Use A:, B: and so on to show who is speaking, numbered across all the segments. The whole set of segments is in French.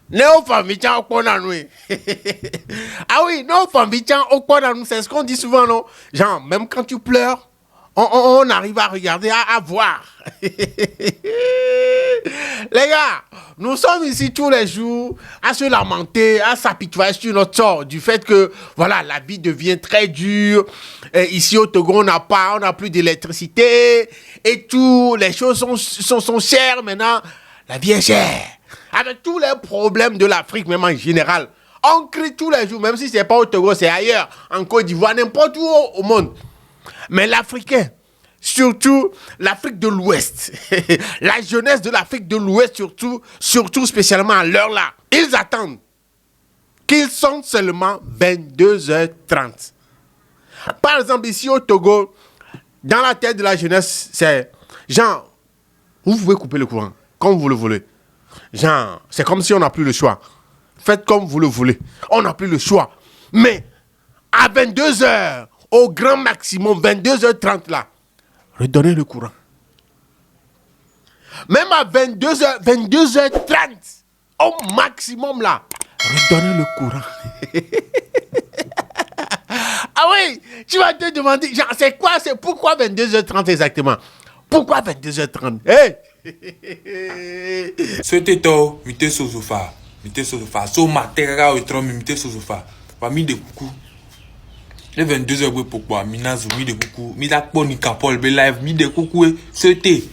A: Néo-Famichan Okponanoui. Ah oui, Néo-Famichan Okponanoui, c'est ce qu'on dit souvent, non? Genre, même quand tu pleures, on arrive à regarder, à voir. Les gars, nous sommes ici tous les jours à se lamenter, à s'apitoyer sur notre sort, du fait que, voilà, la vie devient très dure. Et ici au Togo, on n'a plus d'électricité et tout. Les choses sont chères maintenant. La vie est chère. Avec tous les problèmes de l'Afrique, même en général. On crie tous les jours, même si ce n'est pas au Togo, c'est ailleurs, en Côte d'Ivoire, n'importe où au monde. Mais l'Africain, surtout l'Afrique de l'Ouest, la jeunesse de l'Afrique de l'Ouest, surtout spécialement à l'heure là, ils attendent qu'ils sont seulement 22h30. Par exemple, ici au Togo, dans la tête de la jeunesse, c'est genre, vous pouvez couper le courant, comme vous le voulez. Genre, c'est comme si on n'a plus le choix. Faites comme vous le voulez. On n'a plus le choix. Mais à 22h, au grand maximum, 22h30 là, redonnez le courant. Même à 22h30, au maximum là, redonnez le courant. Ah oui, tu vas te demander, genre, c'est quoi, c'est pourquoi 22h30 exactement? Pourquoi 22h30? Hey!
B: Soteto, mite sofa, so matera ou trom mite sofa. Famille de coucou. Les 22h pourquoi minazu mi de coucou, mi la poni kapol be live mi de coucou sote.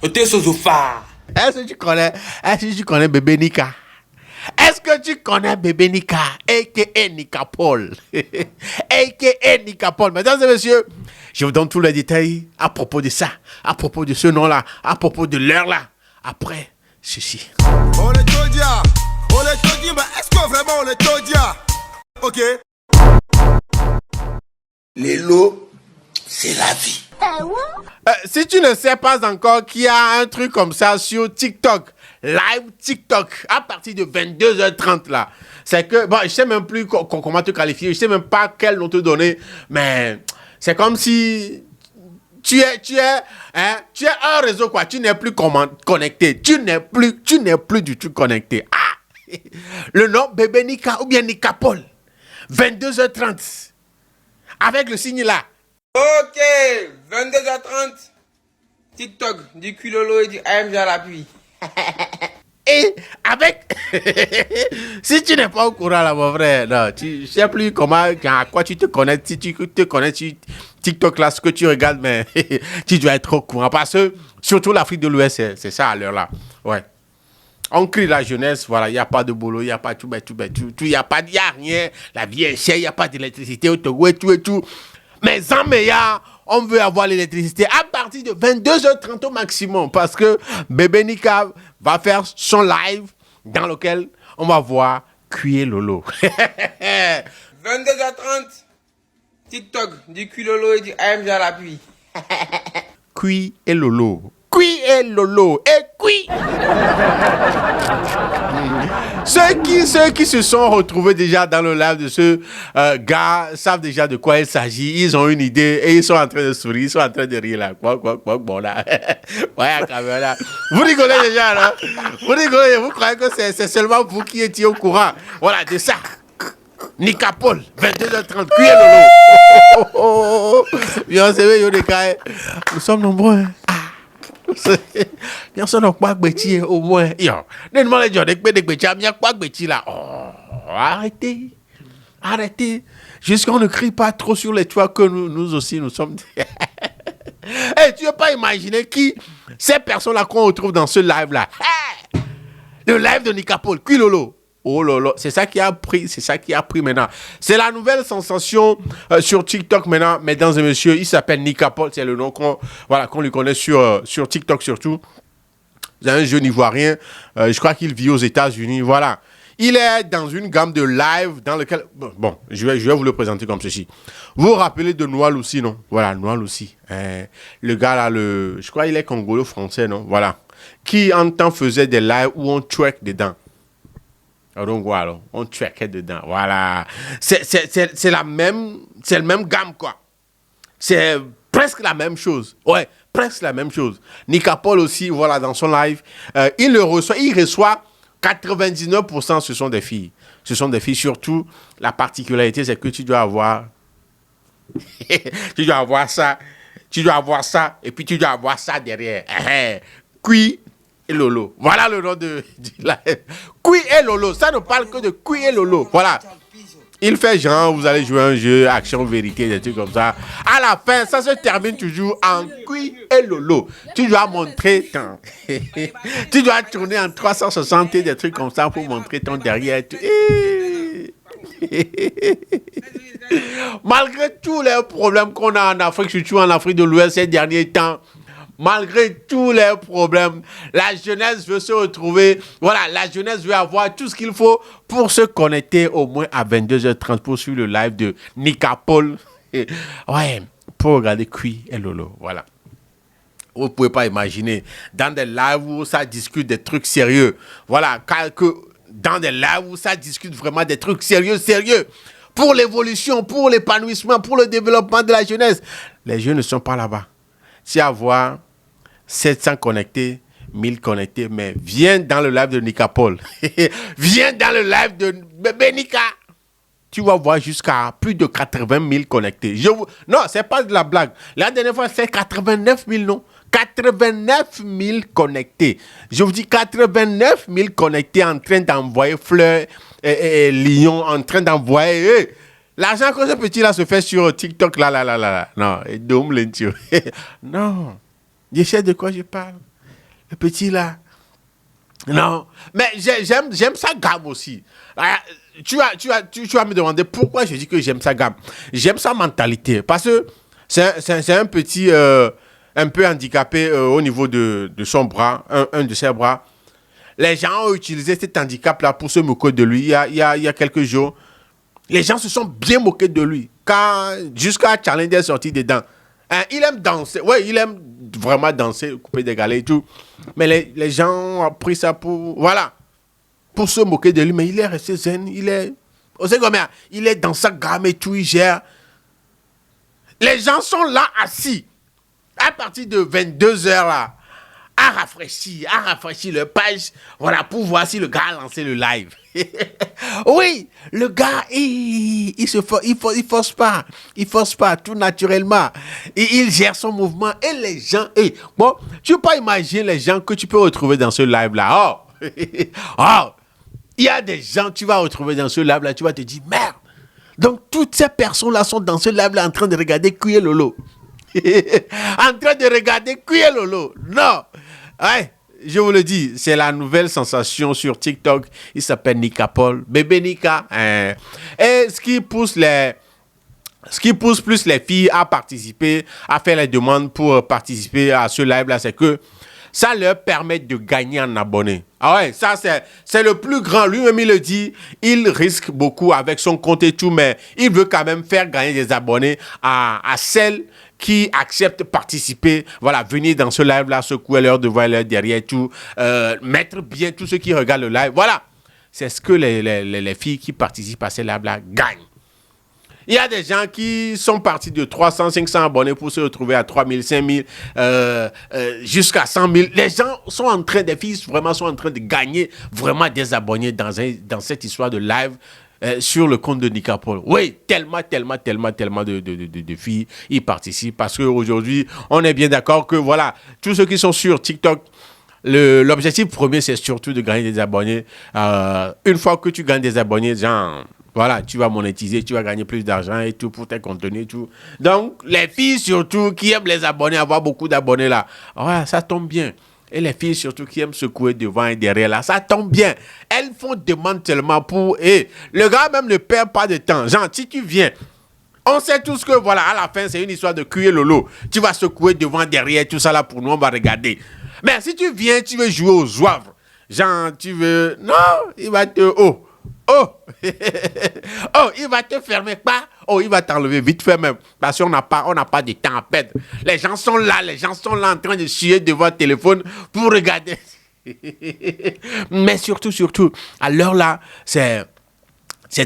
B: Ote sofa.
A: Est-ce que tu connais bébé Nika? Est-ce que tu connais bébé Nika, a.k.a. Nika Paul? a.k.a. Nika Paul. Mesdames et messieurs, je vous donne tous les détails à propos de ça, à propos de ce nom-là, à propos de l'heure-là, après ceci.
C: On est Todia, mais est-ce que vraiment on est Todia? Ok.
D: Les lots, c'est la vie.
A: Si tu ne sais pas encore qu'il y a un truc comme ça sur TikTok, live TikTok, à partir de 22h30 là, c'est que, bon, je sais même plus comment te qualifier, je sais même pas quel nom te donner, mais c'est comme si tu es un réseau quoi, tu n'es plus connecté, tu n'es plus du tout connecté. Ah, le nom bébé Nika ou bien Nika Paul, 22h30, avec le signe là.
B: Ok, 22h30. TikTok, du culolo et du AMG à l'appui.
A: Et avec... si tu n'es pas au courant là, mon frère, non, tu ne sais plus comment, à quoi tu te connectes. Si tu te connectes sur TikTok là, ce que tu regardes, mais tu dois être au courant. Parce que, surtout l'Afrique de l'Ouest, c'est ça à l'heure là. Ouais. On crie la jeunesse, voilà, il n'y a pas de boulot, il n'y a pas tout, il n'y a rien. La vie est chère, il n'y a pas d'électricité au Togo et tout. Mais en meilleur, on veut avoir l'électricité à partir de 22h30 au maximum. Parce que Bébé Nika va faire son live dans lequel on va voir cuire Lolo.
B: 22h30. TikTok, du culolo et du AMG à l'appui.
A: Cuit et Lolo. Cuit et Lolo. Et cuit. Ceux qui se sont retrouvés déjà dans le live de ce gars savent déjà de quoi il s'agit. Ils ont une idée et ils sont en train de sourire, ils sont en train de rire là. Bon là. Ouais, quand même là. Vous rigolez déjà là. Vous rigolez, vous croyez que c'est seulement vous qui étiez au courant. Voilà, de ça. Nika Paul, 22h30, cuit et Lolo. Bien, c'est vrai, nous sommes nombreux. Bien sûr, donc, pas au moins. Donne-moi les gens, là. Oh, arrêtez. Jusqu'on ne crie pas trop sur les toits que nous aussi, nous sommes. Hey, tu ne veux pas imaginer qui ces personnes-là qu'on retrouve dans ce live-là. Hey, le live de Nika Paul, Lolo. Oh lolo, c'est ça qui a pris maintenant. C'est la nouvelle sensation sur TikTok maintenant, mesdames et messieurs. Il s'appelle Nika Paul, c'est le nom qu'on lui connaît sur TikTok surtout. C'est un jeune Ivoirien, je crois qu'il vit aux États-Unis, voilà. Il est dans une gamme de live dans lequel... Bon, je vais vous le présenter comme ceci. Vous vous rappelez de Noah Loussi, non? Voilà, Noah Loussi. Le gars là, je crois qu'il est congolo-français, non? Voilà. Qui en temps faisait des lives où on twerk dedans. Donc voilà, on traquait dedans. Voilà. C'est le même gamme, quoi. C'est presque la même chose. Ouais, presque la même chose. Nika Paul aussi, voilà, dans son live, il reçoit 99%, ce sont des filles. Ce sont des filles. Surtout, la particularité, c'est que tu dois avoir... tu dois avoir ça. Tu dois avoir ça. Et puis, tu dois avoir ça derrière. Kui et Lolo. Voilà le nom du live. Kui et Lolo. Ça ne parle que de Kui et Lolo. Voilà. Il fait genre, vous allez jouer un jeu, action, vérité, des trucs comme ça. À la fin, ça se termine toujours en Kui et Lolo. Tu dois montrer ton... tu dois tourner en 360 et des trucs comme ça pour montrer ton derrière. Malgré tous les problèmes qu'on a en Afrique, surtout en Afrique de l'Ouest ces derniers temps, malgré tous les problèmes, la jeunesse veut se retrouver. Voilà, la jeunesse veut avoir tout ce qu'il faut pour se connecter au moins à 22h30 pour suivre le live de Nika Paul. Ouais, pour regarder Kui et Lolo. Voilà. Vous ne pouvez pas imaginer. Dans des lives où ça discute des trucs sérieux. Voilà, dans des lives où ça discute vraiment des trucs sérieux. Pour l'évolution, pour l'épanouissement, pour le développement de la jeunesse. Les jeunes ne sont pas là-bas. Si avoir 700 connectés, 1000 connectés, mais viens dans le live de Nika Paul. Viens dans le live de Bébé Nika. Tu vas voir jusqu'à plus de 80 000 connectés. Non, c'est pas de la blague. La dernière fois, c'est 89 000, non? 89 000 connectés. Je vous dis 89 000 connectés en train d'envoyer fleurs et lions, en train d'envoyer... L'argent que ce petit-là se fait sur TikTok, là. Non, et Dom Lentio. Non, je sais de quoi je parle. Le petit-là. Non, mais j'aime sa gamme aussi. Tu vas me demander pourquoi je dis que j'aime sa gamme. J'aime sa mentalité. Parce que c'est un petit, un peu handicapé au niveau de son bras, un de ses bras. Les gens ont utilisé cet handicap-là pour se moquer de lui il y a quelques jours. Les gens se sont bien moqués de lui. Jusqu'à Challenger est sorti dedans. Il aime danser. Oui, il aime vraiment danser, couper des galets et tout. Mais les gens ont pris ça pour... Voilà. Pour se moquer de lui. Mais il est resté zen. Vous savez combien? Il est dans sa gamme et tout. Il gère. Les gens sont là assis. À partir de 22h là. À rafraîchir le page. Voilà, pour voir si le gars a lancé le live. Oui, le gars, il force pas tout naturellement. Il gère son mouvement et les gens, bon, tu peux pas imaginer les gens que tu peux retrouver dans ce live-là. Il y a des gens que tu vas retrouver dans ce live-là, tu vas te dire, merde. Donc, toutes ces personnes-là sont dans ce live-là en train de regarder Kui et Lolo. En train de regarder Kui et Lolo. Non. Ouais. Je vous le dis, c'est la nouvelle sensation sur TikTok. Il s'appelle Nika Paul, Bébé Nika. Et ce qui pousse plus les filles à participer, à faire les demandes pour participer à ce live-là, c'est que ça leur permet de gagner en abonnés. Ah ouais, ça c'est le plus grand. Lui-même, il le dit, il risque beaucoup avec son compte et tout, mais il veut quand même faire gagner des abonnés à celles qui acceptent de participer, voilà, venir dans ce live-là, secouer leur devant leur derrière, tout, mettre bien tous ceux qui regardent le live. Voilà, c'est ce que les filles qui participent à ce live-là gagnent. Il y a des gens qui sont partis de 300, 500 abonnés pour se retrouver à 3000, 5000, jusqu'à 100 000. Les gens sont en train, des filles vraiment sont en train de gagner vraiment des abonnés dans cette histoire de live. Sur le compte de Nika Paul. Oui, tellement de filles y participent parce qu'aujourd'hui, on est bien d'accord que voilà, tous ceux qui sont sur TikTok, l'objectif premier, c'est surtout de gagner des abonnés. Une fois que tu gagnes des abonnés, genre, voilà, tu vas monétiser, tu vas gagner plus d'argent et tout pour tes contenus et tout. Donc, les filles surtout qui aiment les abonnés, avoir beaucoup d'abonnés là, ouais, ça tombe bien. Et les filles surtout qui aiment secouer devant et derrière là, ça tombe bien. Elles font demande tellement pour... Et le gars même ne perd pas de temps. Genre, si tu viens, on sait tous que voilà, à la fin, c'est une histoire de Kui et Lolo. Tu vas secouer devant, derrière, tout ça là pour nous, on va regarder. Mais si tu viens, tu veux jouer aux zouaves. Genre, tu veux... Non, il va te... Oh, il va te fermer pas. Oh, il va t'enlever vite fait même. Parce qu'on n'a pas de temps à perdre. Les gens sont là en train de chier devant le téléphone pour regarder. Mais surtout, à l'heure là, c'est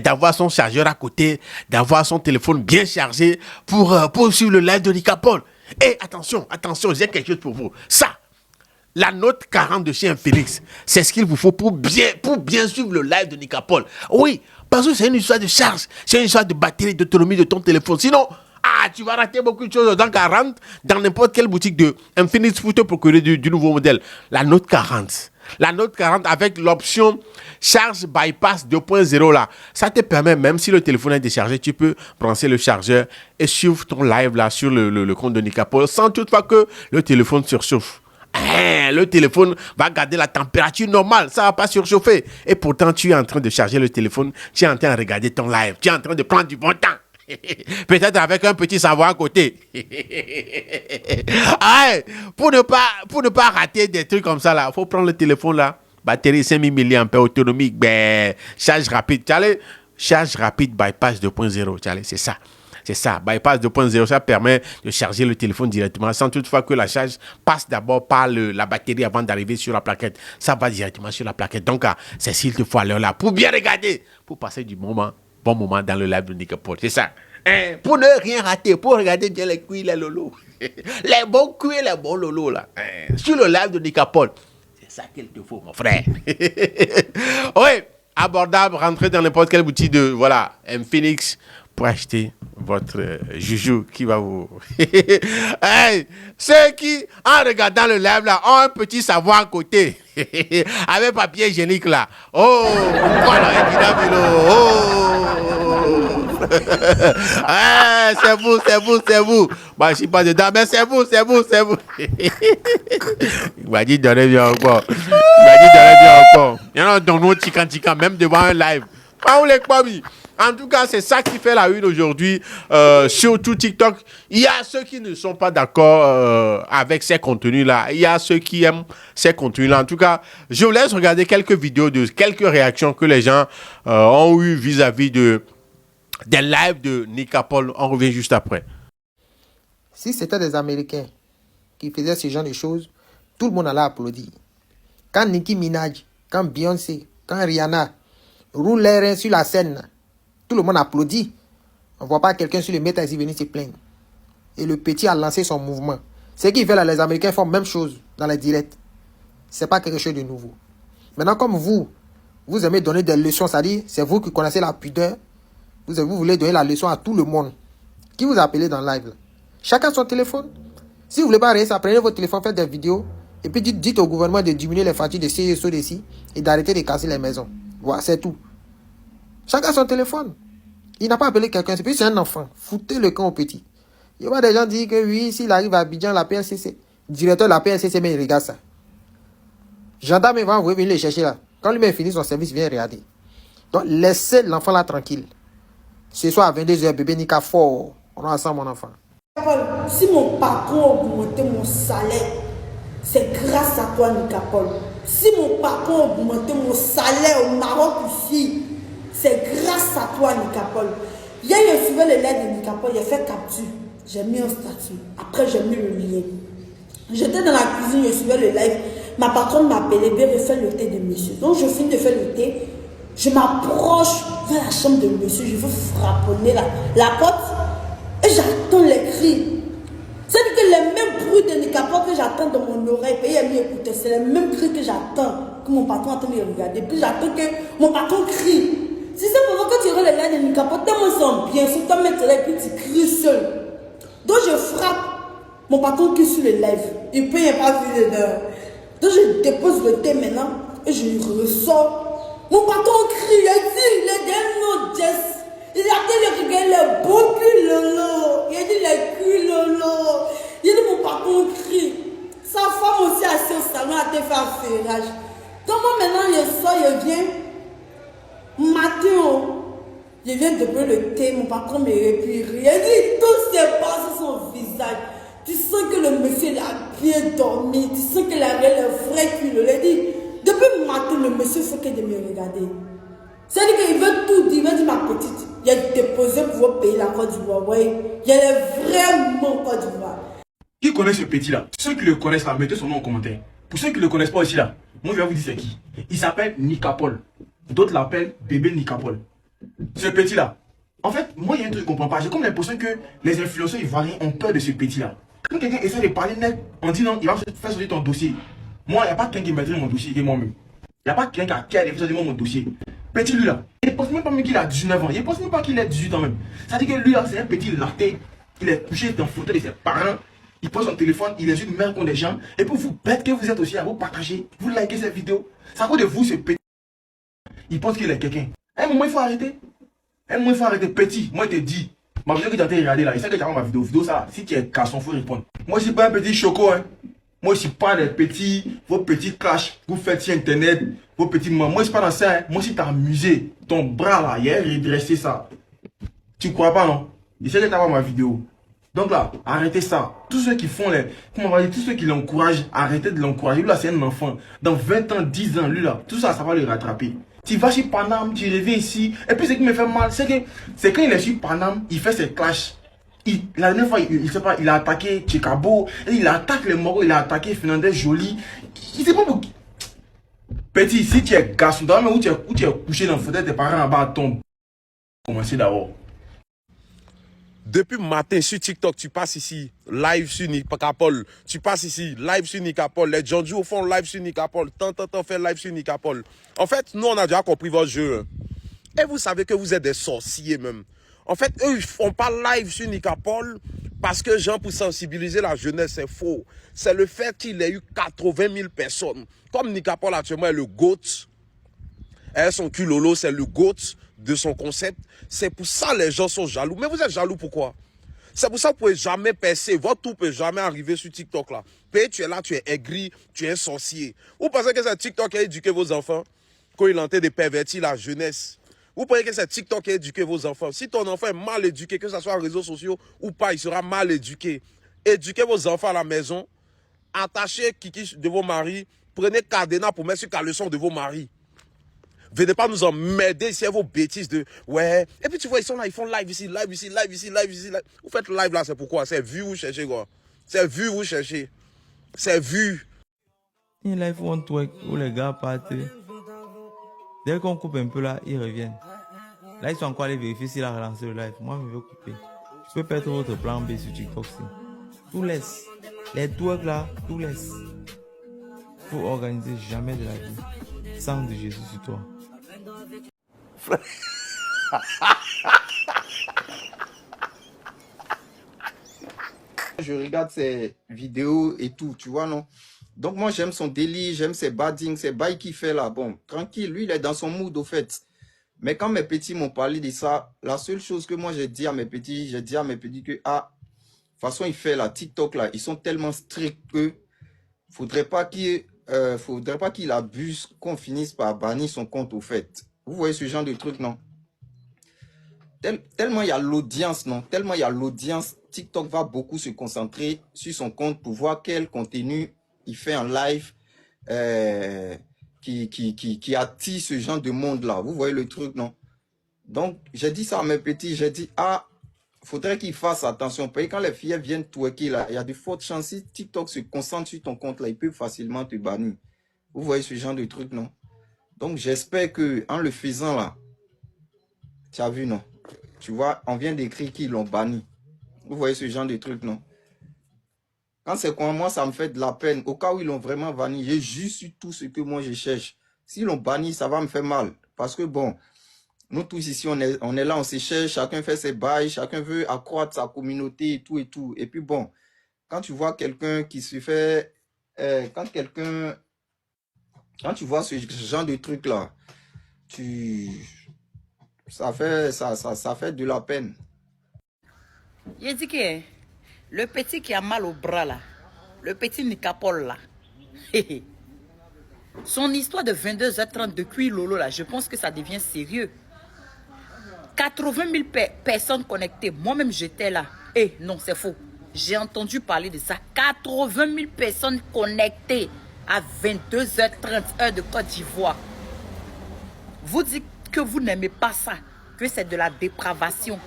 A: d'avoir son chargeur à côté, d'avoir son téléphone bien chargé pour suivre le live de Nika Paul. Et attention, j'ai quelque chose pour vous. Ça, La Note 40 de chez Infinix, c'est ce qu'il vous faut pour bien suivre le live de Nicapol. Oui, parce que c'est une histoire de charge, c'est une histoire de batterie, d'autonomie de ton téléphone. Sinon, tu vas rater beaucoup de choses. Donc, rentre dans n'importe quelle boutique de Infinix pour te procurer du nouveau modèle. La Note 40. La Note 40 avec l'option charge bypass 2.0 là. Ça te permet, même si le téléphone est déchargé, tu peux brancher le chargeur et suivre ton live là sur le compte de Nicapol sans toutefois que le téléphone surchauffe. Le téléphone va garder la température normale, ça va pas surchauffer. Et pourtant, tu es en train de charger le téléphone, tu es en train de regarder ton live, tu es en train de prendre du bon temps. Peut-être avec un petit savoir à côté. Pour ne pas rater des trucs comme ça, il faut prendre le téléphone là. Batterie 5000 mAh, autonomie, charge rapide. Charge rapide bypass 2.0. C'est ça. C'est ça. Bypass 2.0, ça permet de charger le téléphone directement sans toutefois que la charge passe d'abord par la batterie avant d'arriver sur la plaquette. Ça va directement sur la plaquette. Donc, c'est s'il te faut à l'heure là pour bien regarder, pour passer du bon moment dans le live de Nicapol. C'est ça. Pour ne rien rater, pour regarder bien les cuits, les lolos. Les bons cuits, les bons lolos là. Sur le live de Nicapol. C'est ça qu'il te faut, mon frère. Oui, abordable, rentrez dans n'importe quelle boutique de, Infinix pour acheter votre joujou qui va vous... ceux qui, en regardant le live là, ont un petit savoir à côté. Avec papier hygiénique là. Oh, voilà, c'est vous. Bah, je suis pas dedans, mais c'est vous. Il m'a dit donner bien encore. Il y en a dans nos chican, même devant un live. En tout cas, c'est ça qui fait la une aujourd'hui. Surtout TikTok. Il y a ceux qui ne sont pas d'accord avec ces contenus-là. Il y a ceux qui aiment ces contenus-là. En tout cas, je vous laisse regarder quelques vidéos de quelques réactions que les gens ont eues vis-à-vis des lives de Nicapol. On revient juste après.
E: Si c'était des Américains qui faisaient ce genre de choses, tout le monde allait applaudir. Quand Nicki Minaj, quand Beyoncé, quand Rihanna roulent les reins sur la scène, tout le monde applaudit. On ne voit pas quelqu'un sur le métaxi venir se plaindre. Et le petit a lancé son mouvement. Ce qu'ils veulent, les Américains font la même chose dans les directs. Ce n'est pas quelque chose de nouveau. Maintenant, comme vous aimez donner des leçons, c'est-à-dire, c'est vous qui connaissez la pudeur, vous voulez donner la leçon à tout le monde. Qui vous a appelé dans le live là? Chacun son téléphone. Si vous ne voulez pas réussir, prenez votre téléphone, faites des vidéos, et puis dites au gouvernement de diminuer les factures de CSO d'ici et d'arrêter de casser les maisons. Voilà, c'est tout. Chacun son téléphone. Il n'a pas appelé quelqu'un, c'est un enfant. Foutez le camp au petit. Il y a des gens qui disent que oui, s'il arrive à Abidjan, la PLCC, directeur de la PLCC, mais il regarde ça. Gendarme va envoyer venir les chercher là. Quand lui-même finit son service, il vient regarder. Donc, laissez l'enfant là tranquille. Ce soir à 22h, bébé Nika fort. On a ensemble, mon enfant.
F: Si mon patron a augmenté mon salaire, c'est grâce à toi, Nicapol. Si mon patron a augmenté mon salaire au Maroc ici, c'est grâce à toi, Nicapol. Hier, je suivais le live de Nicapol, j'ai fait capture. J'ai mis un statut. Après, j'ai mis le lien. J'étais dans la cuisine, je suivais le live. Ma patronne m'appelait, bien, je fais le thé de monsieur. Donc, je finis de faire le thé. Je m'approche vers la chambre de monsieur. Je veux frapponner la porte. Et j'attends les cris. C'est-à-dire que les mêmes bruits de Nicapol que j'attends dans mon oreille, et il a mis écouter, c'est les mêmes cris que j'attends, que mon patron est en train de me regarder. Puis j'attends que mon patron crie. Si c'est pour moi que tu regardes les lives de Nicapol, tellement ils sont bien, sur toi mettre là et puis tu cries seul. Donc je frappe. Mon patron qui est sur le live. Il peut y pas vu dedans. Donc je dépose le thé maintenant et je ressors. Mon patron crie, il a dit, les derniers Jess. Il a dit, les beaux culs lolo. Il a dit, les culs lolo. Il a dit, mon patron crie. Sa femme aussi assise au salon a été fait un ferrage. Donc moi maintenant, je sors, je viens. Matin, je viens de prendre le thé, mon patron me répire. Il a dit, tout se passe sur son visage. Tu sens que le monsieur a bien dormi. Tu sens qu'il avait le vrai cul. Il a dit, depuis le matin, le monsieur faut qu'il de me regarder. C'est-à-dire qu'il veut tout dire. Il veut dire, ma petite, il a déposé pour vous payer la Côte d'Ivoire. Ouais. Il est vraiment Côte d'Ivoire.
G: Qui connaît ce petit-là? Ceux qui le connaissent là, mettez son nom en commentaire. Pour ceux qui ne le connaissent pas aussi là, moi je vais vous dire c'est qui. Il s'appelle Nicapol. D'autres l'appellent bébé Nicapol. Ce petit-là. En fait, moi il y a un truc que je ne comprends pas. J'ai comme l'impression que les influenceurs ivoiriens ont peur de ce petit-là. Quand quelqu'un essaie de parler net, on dit non, il va faire sortir ton dossier. Moi, il n'y a pas quelqu'un qui maîtrise mon dossier que moi-même. Il n'y a pas quelqu'un qui a effectivement mon dossier. Petit lui là, il ne pense même pas qu'il a 19 ans. Il ne pense même pas qu'il a 18 ans même. Ça veut dire que lui là, c'est un petit laté. Il est couché dans le fauteuil de ses parents. Il prend son téléphone, il insulte même contre des gens. Et puis vous bêtes que vous êtes aussi à vous partager, vous likez cette vidéo. C'est à cause de vous ce petit. Il pense qu'il est quelqu'un. À un moment, il faut arrêter. À un moment, il faut arrêter. Petit, moi je te dis. Ma vidéo que tu as regardé là, il sait que tu as ma vidéo. Vidéo ça, si tu es garçon, il faut répondre. Moi je ne suis pas un petit choco. Hein. Moi je ne suis pas des petits, vos petits clashs, vous faites sur internet, vos petits moments. Moi je ne suis pas dans ça. Hein. Moi si tu as amusé, ton bras là, il a redressé ça. Tu ne crois pas non? Il sait que tu as ma vidéo. Donc là, arrêtez ça. Tous ceux qui font les... Comment on va dire? Tous ceux qui l'encouragent, arrêtez de l'encourager. Lui là, c'est un enfant. Dans 20 ans, 10 ans, lui là, tout ça, ça va le rattraper. Tu vas sur Paname, tu reviens ici. Et puis ce qui me fait mal, c'est quand il est sur Paname, il fait ses clashs. La dernière fois, il sait pas, il a attaqué Chikabo, il attaque les Moro, il a attaqué Fernandez Joly. Il sait pas pour qui. Petit, si tu es garçon, dans où tu es couché dans le fauteuil, tes parents en bas tombent. Commencez d'abord.
A: Depuis matin sur TikTok, tu passes ici, live sur Nicapol. Tu passes ici, live sur Nicapol. Les Janju font live sur Nicapol. Tant, fait live sur Nicapol. En fait, nous, on a déjà compris votre jeu. Et vous savez que vous êtes des sorciers même. En fait, eux, ils font pas live sur Nicapol parce que, genre, pour sensibiliser la jeunesse, c'est faux. C'est le fait qu'il ait eu 80 000 personnes. Comme Nicapol actuellement est le GOAT. Et son culolo, c'est le GOAT de son concept. C'est pour ça que les gens sont jaloux. Mais vous êtes jaloux pourquoi? C'est pour ça que vous ne pouvez jamais percer. Votre tour ne peut jamais arriver sur TikTok là. Puis tu es là, tu es aigri, tu es un sorcier. Vous pensez que c'est TikTok qui a éduqué vos enfants quand il est en train de pervertir la jeunesse? Vous pensez que c'est TikTok qui a éduqué vos enfants? Si ton enfant est mal éduqué, que ce soit aux réseaux sociaux ou pas, il sera mal éduqué. Éduquez vos enfants à la maison. Attachez Kiki de vos maris. Prenez cadenas pour mettre sur caleçon de vos maris. Venez pas nous emmerder ici à vos bêtises de... Ouais. Et puis tu vois, ils sont là, ils font live ici, live ici, live ici, live ici. Live. Vous faites live là, c'est pourquoi? C'est vu, vous cherchez quoi? C'est vu, vous cherchez. C'est vu.
H: Il live on twerk où les gars partent. Dès qu'on coupe un peu là, ils reviennent. Là, ils sont encore allés vérifier s'il a relancé le live. Moi, je veux couper. Je peux perdre votre plan B sur TikTok. Tout laisse. Les twerks là, tout laisse. Faut organiser jamais de la vie. Sang de Jésus sur toi.
I: Je regarde ses vidéos et tout, tu vois, non? Donc moi, j'aime son délire, j'aime ses baddings, ses bails qu'il fait là. Bon, tranquille, lui, il est dans son mood, au fait. Mais quand mes petits m'ont parlé de ça, la seule chose que moi, j'ai dit à mes petits que, ah, de toute façon, il fait là, TikTok là, ils sont tellement stricts que faudrait pas qu'il abuse, qu'on finisse par bannir son compte, au fait. Vous voyez ce genre de truc, non? Tellement il y a l'audience, non? Tellement il y a l'audience, TikTok va beaucoup se concentrer sur son compte pour voir quel contenu il fait en live qui attire ce genre de monde-là. Vous voyez le truc, non? Donc, j'ai dit ça à mes petits, j'ai dit, ah, faudrait qu'ils fassent attention. Parce que quand les filles viennent twerker là, il y a de fortes chances, si TikTok se concentre sur ton compte là, il peut facilement te bannir. Vous voyez ce genre de truc, non? Donc, j'espère que en le faisant là, tu as vu, non? Tu vois, on vient d'écrire qu'ils l'ont banni. Vous voyez ce genre de truc, non? Quand c'est quoi, moi, ça me fait de la peine. Au cas où ils l'ont vraiment banni, j'ai juste eu tout ce que moi, je cherche. S'ils l'ont banni, ça va me faire mal. Parce que bon, nous tous ici, on est là, on se cherche, chacun fait ses bails, chacun veut accroître sa communauté et tout et tout. Et puis bon, quand tu vois quelqu'un qui se fait... quand tu vois ce genre de truc là, ça fait de la peine.
J: Il dit que le petit qui a mal au bras là, le petit Nicapol là, son histoire de 22h30 de cuir lolo là, je pense que ça devient sérieux. 80 000 personnes connectées, moi-même j'étais là. Eh non, c'est faux. J'ai entendu parler de ça. 80 000 personnes connectées à 22h30 heure de Côte d'Ivoire. Vous dites que vous n'aimez pas ça, que c'est de la dépravation.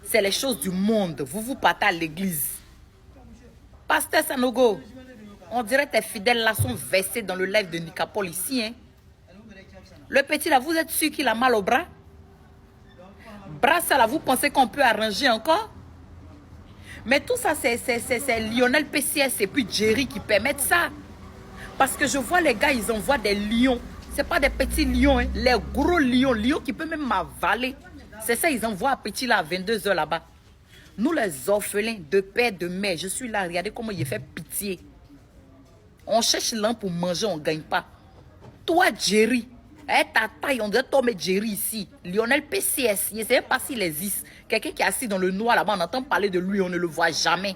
J: C'est les choses du monde. Vous partez à l'église. Pasteur Sanogo, on dirait que tes fidèles là sont versés dans le live de Nicapol ici. Hein? Le petit là, vous êtes sûr qu'il a mal au bras? Bras ça là, vous pensez qu'on peut arranger encore? Mais tout ça, c'est Lionel PCS et puis Jerry qui permettent ça. Parce que je vois les gars, ils envoient des lions. Ce pas des petits lions, hein. Les gros lions, lions qui peuvent même m'avaler. C'est ça, ils envoient à petit là à 22h là-bas. Nous les orphelins de père, de mère, je suis là, regardez comment il fait pitié. On cherche l'un pour manger, on ne gagne pas. Toi, Jerry, ta taille, on dirait Tom et Jerry ici. Lionel PCS, je ne sais même pas s'il existe. Quelqu'un qui est assis dans le noir là-bas, on entend parler de lui, on ne le voit jamais.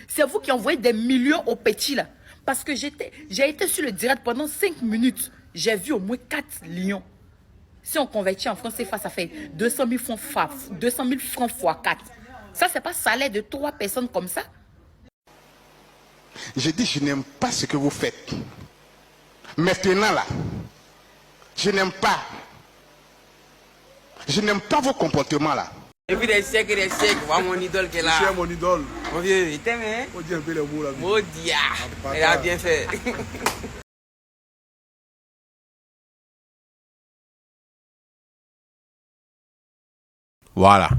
J: C'est vous qui envoyez des millions aux petits là. Parce que j'ai été sur le direct pendant 5 minutes. J'ai vu au moins 4 lions. Si on convertit en francs CFA, ça fait 200 000 francs, 200 000 francs fois 4. Ça, c'est pas salaire de 3 personnes comme ça.
K: Je dis, je n'aime pas ce que vous faites. Maintenant, là, je n'aime pas. Je n'aime pas vos comportements, là.
L: Depuis des siècles, voilà mon idole qui est là.
C: C'est mon idole.
L: Mon vieux, il t'aime, hein?
C: On dit un peu les mots là.
L: Maudit, il a bien fait.
A: Voilà.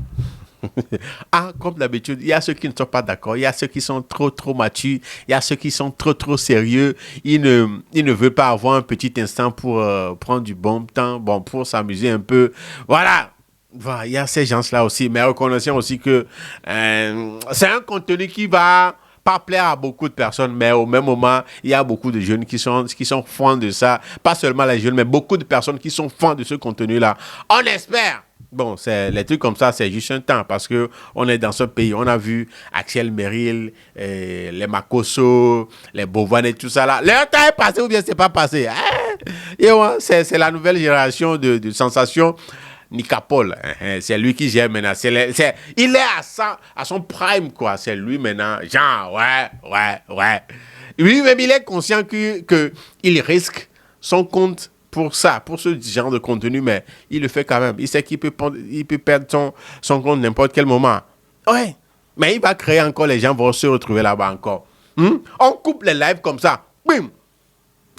A: Ah, comme d'habitude, il y a ceux qui ne sont pas d'accord, il y a ceux qui sont trop matures, il y a ceux qui sont trop sérieux. Ils ne veulent pas avoir un petit instant pour prendre du bon temps, bon, pour s'amuser un peu. Voilà. Voilà, il y a ces gens-là aussi, mais reconnaissons aussi que c'est un contenu qui va pas plaire à beaucoup de personnes, mais au même moment, il y a beaucoup de jeunes qui sont fans de ça. Pas seulement les jeunes, mais beaucoup de personnes qui sont fans de ce contenu-là. On espère. Bon, les trucs comme ça, c'est juste un temps parce que on est dans ce pays. On a vu Axel Merrill, les Makosso, les Bovan et tout ça là. Leur temps est passé ou bien c'est pas passé. C'est la nouvelle génération de sensations. Nika Paul, c'est lui qui gère maintenant. Il est à son prime, quoi. C'est lui maintenant. Genre, ouais. Lui-même, il est conscient qu'il risque son compte pour ça, pour ce genre de contenu, mais il le fait quand même. Il sait qu'il peut perdre son compte n'importe quel moment. Ouais, mais il va créer encore, les gens vont se retrouver là-bas encore. On coupe les lives comme ça. Bim!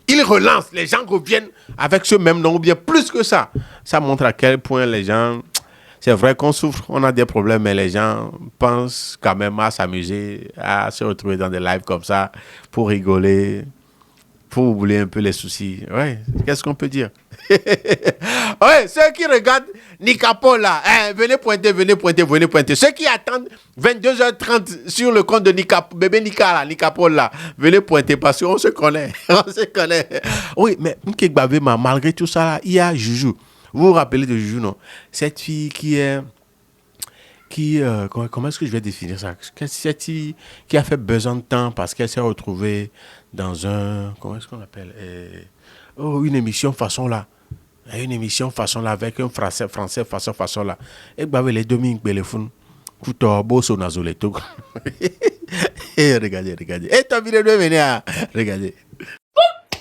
A: Il relance, les gens reviennent avec ce même nom, ou bien plus que ça. Ça montre à quel point les gens... C'est vrai qu'on souffre, on a des problèmes, mais les gens pensent quand même à s'amuser, à se retrouver dans des lives comme ça, pour rigoler, pour oublier un peu les soucis. Ouais, qu'est-ce qu'on peut dire? Ouais, ceux qui regardent Nika Paul là, venez pointer. Ceux qui attendent 22h30 sur le compte de bébé Nika Paul là, venez pointer parce qu'on se connaît. Oui, mais malgré tout ça là, il y a Juju. Vous vous rappelez de Juju, non? Cette fille comment est-ce que je vais définir ça? Cette fille qui a fait besoin de temps parce qu'elle s'est retrouvée dans comment est-ce qu'on appelle? Une émission façon là. Une émission façon là avec un français façon là. Et les Dominique Béléfoun, Couto, Bosso Nazolé, tout. Regardez. Et ta vidéo de venir, regardez.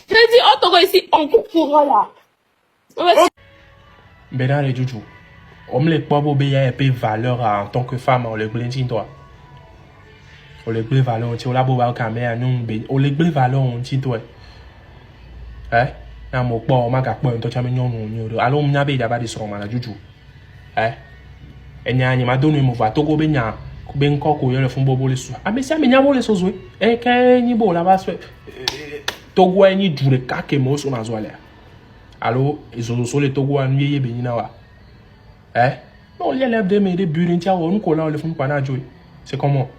F: Je dis, on te ici, on coupera là.
G: Bénin et Juju. On me les pas il y a un peu valeur en tant que femme, on les blinde toi. On les blinde valeur, on tient la boba au caméra, on les blinde valeur, on tient toi. Hein? Na mo po ma ga po nto cha me nyonu nyodo alo mnya be da ba de so ma la Juju enya anyi ma donu mo fa to go be nya ku be nko ko yele fun bobo le su amesi amenya bo le so zo ka ni bo la ba so to go anyi dure ka ke mo so na zo ale alo izo so le to go an yeye be ni na wa non les lèvres de mes burin tia on ko la le fun pa na jo c'est comment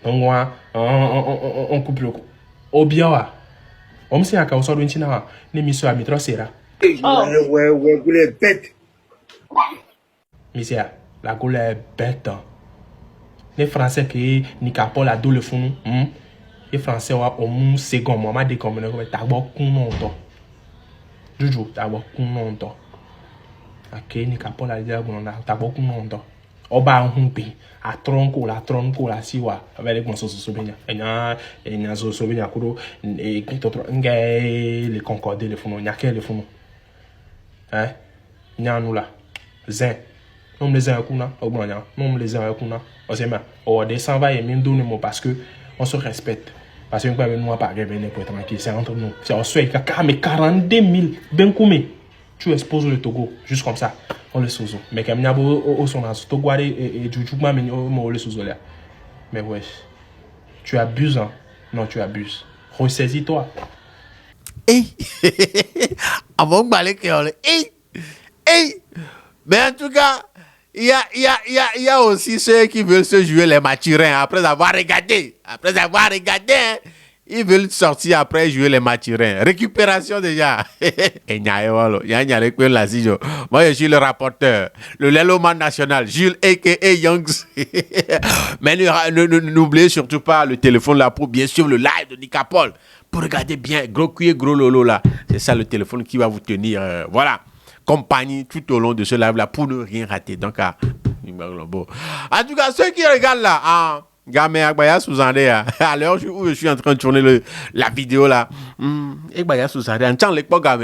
G: on coupe le obia on sait à cause de l'intérieur, l'émission à Mitra Sera.
D: Ouais, vous les bêtes.
G: Monsieur, la goule est bête. Les Français qui Nika Paul a deux le fond, les Français ont un second moment de comme d'abord qu'on entend. Juju, d'abord qu'on entend. Ok, Nika Paul a dit d'abord qu'on entend. Oba humpi a tronco la siwa avec les so sobenya enya so sobenya kuro e kitotro ngai le concorder le fono nyake le fono nyanula zen nom les zen kuna ogbanya nom les zen kuna osema o descend va et même donner mot parce que on se respecte parce que pas nous pas revenir pour être tranquille c'est entre nous c'est on souhaite mais 42 000 ben koumé tu exposes le Togo juste comme ça on le sozo mais comme n'y a au son as Togo et Juju mais on le sozo là mais ouais tu abuses hein non tu abuses Ressaisis-toi.
A: Hey! Avant que balai hey! Hey! Mais en tout cas, il y a aussi ceux qui veulent se jouer les maturins après avoir regardé. Après avoir regardé, hein, ils veulent sortir après jouer les maturins. Récupération déjà. Moi, je suis le rapporteur, le Leloman national, Jules a.k.a. Youngs. Mais n'oubliez surtout pas le téléphone là pour bien suivre le live de Nicapol. Pour regarder bien, gros cuir, gros lolo là. C'est ça le téléphone qui va vous tenir. Voilà. Compagnie tout au long de ce live là pour ne rien rater. Donc, en tout cas, ceux qui regardent là, Gamé Agbaya Souzandé, à l'heure où je suis en train de tourner la vidéo là, Agbaya Souzandé,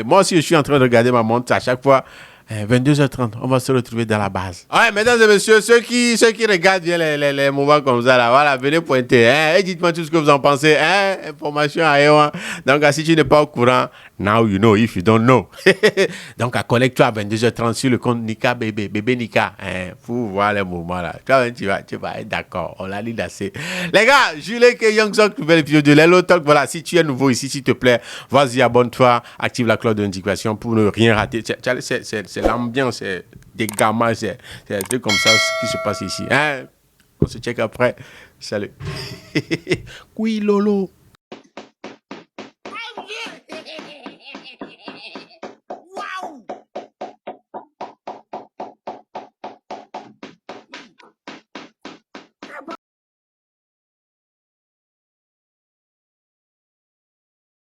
A: moi aussi je suis en train de regarder ma montre à chaque fois. 22h30, on va se retrouver dans la base. Ouais, mesdames et messieurs, ceux qui regardent bien les mouvements comme ça, là, voilà, venez pointer. Et dites-moi tout ce que vous en pensez. Information à Ewan. Donc, si tu n'es pas au courant, now you know if you don't know. Donc, connecte-toi à 22h30 sur le compte Nika bébé Nika. Pour voir les mouvements là. Tu vas être d'accord. On l'a dit assez. Les gars, Jules K. Youngsock, nouvelle épisode de Lelo Talk. Voilà, si tu es nouveau ici, s'il te plaît, vas-y, abonne-toi, active la cloche de notification pour ne rien rater. C'est l'ambiance, c'est des gamins, c'est un truc comme ça qui se passe ici. On se check après. Salut. Oui, Lolo.